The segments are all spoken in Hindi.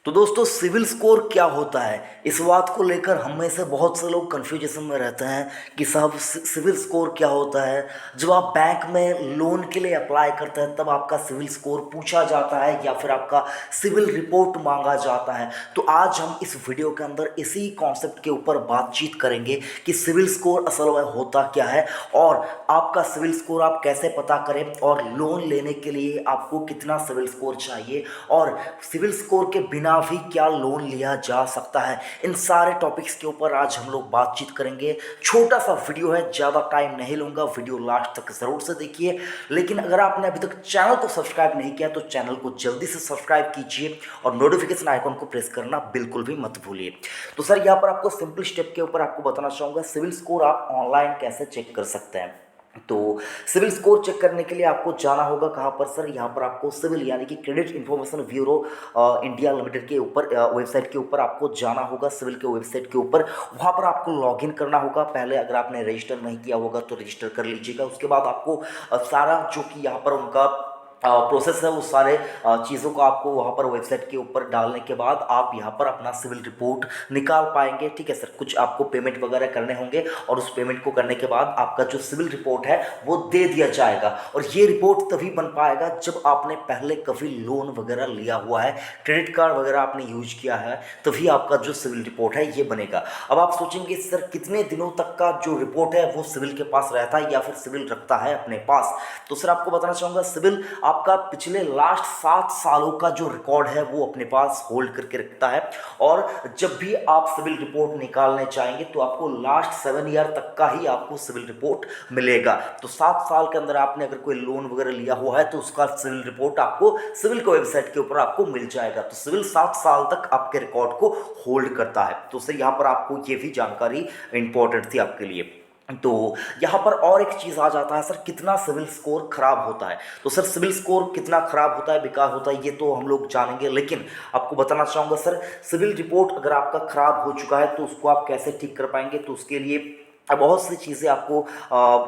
तो दोस्तों सिविल स्कोर क्या होता है, इस बात को लेकर हम में से बहुत से लोग कन्फ्यूजन में रहते हैं कि साहब सिविल स्कोर क्या होता है। जब आप बैंक में लोन के लिए अप्लाई करते हैं तब आपका सिविल स्कोर पूछा जाता है या फिर आपका सिविल रिपोर्ट मांगा जाता है। तो आज हम इस वीडियो के अंदर इसी कॉन्सेप्ट के ऊपर बातचीत करेंगे कि सिविल स्कोर असल में होता क्या है और आपका सिविल स्कोर आप कैसे पता करें और लोन लेने के लिए आपको कितना सिविल स्कोर चाहिए और सिविल स्कोर के बिना भी क्या लोन लिया जा सकता है। इन सारे टॉपिक्स के ऊपर आज हम लोग बातचीत करेंगे। छोटा सा वीडियो है, ज़्यादा टाइम नहीं लूँगा, वीडियो लास्ट तक ज़रूर से देखिए। लेकिन अगर आपने अभी तक चैनल को सब्सक्राइब नहीं किया तो चैनल को जल्दी से सब्सक्राइब कीजिए और नोटिफिकेशन आइकॉन को प्रेस करना बिल्कुल भी मत भूलिए। तो सर यहाँ पर आपको सिंपल स्टेप के ऊपर आपको बताना चाहूँगा सिविल स्कोर आप ऑनलाइन कैसे चेक कर सकते हैं। तो सिविल स्कोर चेक करने के लिए आपको जाना होगा कहाँ पर सर, यहाँ पर आपको सिविल यानी कि credit information bureau India limited के ऊपर वेबसाइट के ऊपर आपको जाना होगा। सिविल के वेबसाइट के ऊपर वहाँ पर आपको लॉगिन करना होगा। पहले अगर आपने रजिस्टर नहीं किया होगा तो रजिस्टर कर लीजिएगा। उसके बाद आपको सारा जो कि यहाँ पर उनका प्रोसेस है वो सारे चीज़ों को आपको वहाँ पर वेबसाइट के ऊपर डालने के बाद आप यहाँ पर अपना सिविल रिपोर्ट निकाल पाएंगे। ठीक है सर, कुछ आपको पेमेंट वगैरह करने होंगे और उस पेमेंट को करने के बाद आपका जो सिविल रिपोर्ट है वो दे दिया जाएगा। और ये रिपोर्ट तभी बन पाएगा जब आपने पहले कभी लोन वगैरह लिया हुआ है, क्रेडिट कार्ड वगैरह आपने यूज किया है, तभी आपका जो सिविल रिपोर्ट है ये बनेगा। अब आप सोचेंगे सर कितने दिनों तक का जो रिपोर्ट है वो सिविल के पास रहता है या फिर सिविल रखता है अपने पास। तो सर आपको बताना चाहूँगा सिविल आपका पिछले लास्ट 7 सालों का जो रिकॉर्ड है वो अपने पास होल्ड करके रखता है। और जब भी आप सिविल रिपोर्ट निकालने चाहेंगे तो आपको लास्ट 7 ईयर तक का ही आपको सिविल रिपोर्ट मिलेगा। तो 7 साल के अंदर आपने अगर कोई लोन वगैरह लिया हुआ है तो उसका सिविल रिपोर्ट आपको सिविल के वेबसाइट के ऊपर आपको मिल जाएगा। तो सिविल 7 साल तक आपके रिकॉर्ड को होल्ड करता है। तो सर यहाँ पर आपको ये भी जानकारी इंपॉर्टेंट थी आपके लिए। तो यहाँ पर और एक चीज़ आ जाता है सर, कितना सिविल स्कोर खराब होता है। तो सर सिविल स्कोर कितना खराब होता है, बेकार होता है, ये तो हम लोग जानेंगे। लेकिन आपको बताना चाहूँगा सर सिविल रिपोर्ट अगर आपका खराब हो चुका है तो उसको आप कैसे ठीक कर पाएंगे। तो उसके लिए बहुत सी चीज़ें आपको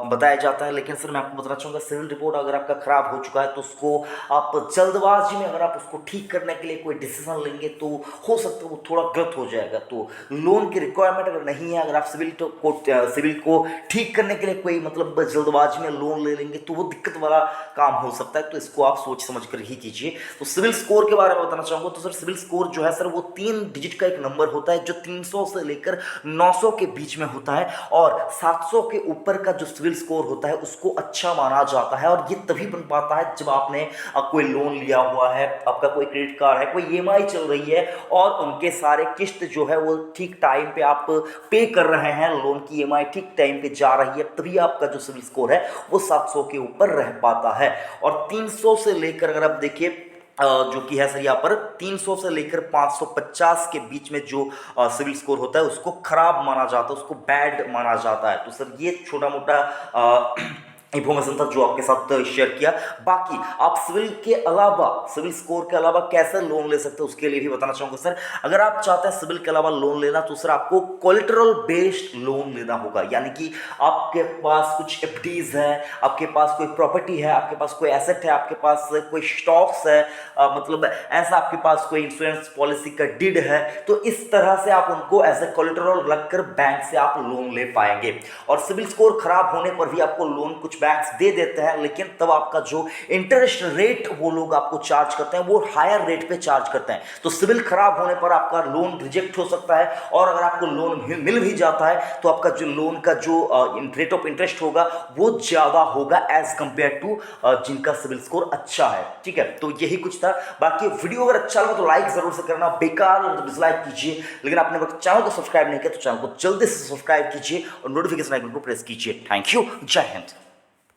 बताया जाता है। लेकिन सर मैं आपको बताना चाहूँगा सिविल रिपोर्ट अगर आपका ख़राब हो चुका है तो उसको आप जल्दबाजी में अगर आप उसको ठीक करने के लिए कोई डिसीजन लेंगे तो हो सकता है वो थोड़ा गलत हो जाएगा। तो लोन की रिक्वायरमेंट अगर नहीं है, अगर आप सिविल को ठीक करने के लिए कोई मतलब जल्दबाजी में लोन ले लेंगे तो वो दिक्कत वाला काम हो सकता है। तो इसको आप सोच समझ कर ही कीजिए। तो सिविल स्कोर के बारे में बताना चाहूँगा तो सर सिविल स्कोर जो है सर वो 3 डिजिट का एक नंबर होता है जो 300 से लेकर 900 के बीच में होता है। और 700 के ऊपर का जो सिविल स्कोर होता है उसको अच्छा माना जाता है। और ये तभी बन पाता है जब आपने कोई लोन लिया हुआ है, आपका कोई क्रेडिट कार्ड है, कोई ईएमआई चल रही है और उनके सारे किस्त जो है वो ठीक टाइम पे आप पे कर रहे हैं, लोन की ईएमआई ठीक टाइम पे जा रही है, तभी आपका जो सिविल स्कोर है वो 700 के ऊपर रह पाता है। और 300 से लेकर अगर आप देखिए जो कि है सर यहाँ पर 300 से लेकर 550 के बीच में जो सिविल स्कोर होता है उसको खराब माना जाता है, उसको बैड माना जाता है। तो सर ये छोटा मोटा इंफॉर्मेशन था जो आपके साथ शेयर किया। बाकी आप सिविल के अलावा, सिविल स्कोर के अलावा कैसे लोन ले सकते हैं उसके लिए भी बताना चाहूँगा सर। अगर आप चाहते हैं सिविल के अलावा लोन लेना तो सर आपको कोलेटरल बेस्ड लोन लेना होगा। यानी कि आपके पास कुछ एफडीज है, आपके पास कोई प्रॉपर्टी है, आपके पास कोई एसेट है, आपके पास कोई स्टॉक्स है, मतलब ऐसा आपके पास कोई इंश्योरेंस पॉलिसी का डीड है, तो इस तरह से आप उनको एज ए कोलेटरल रखकर बैंक से आप लोन ले पाएंगे। और सिविल स्कोर खराब होने पर भी आपको लोन कुछ बैंक्स दे देते हैं, लेकिन तब आपका जो इंटरेस्ट रेट वो लोग आपको चार्ज करते हैं वो हायर रेट पे चार्ज करते हैं। तो सिविल खराब होने पर आपका लोन रिजेक्ट हो सकता है और अगर आपको लोन मिल भी जाता है तो आपका जो लोन का जो रेट ऑफ इंटरेस्ट होगा वो ज़्यादा होगा एज कंपेयर टू जिनका सिविल स्कोर अच्छा है। ठीक है, तो यही कुछ था। बाकी वीडियो अगर अच्छा लगा तो लाइक जरूर से करना, बेकार हो तो डिसलाइक कीजिए। लेकिन आपने चैनल को सब्सक्राइब नहीं किया तो चैनल को जल्दी से सब्सक्राइब कीजिए और नोटिफिकेशन आइकन को प्रेस कीजिए। थैंक यू, जय हिंद।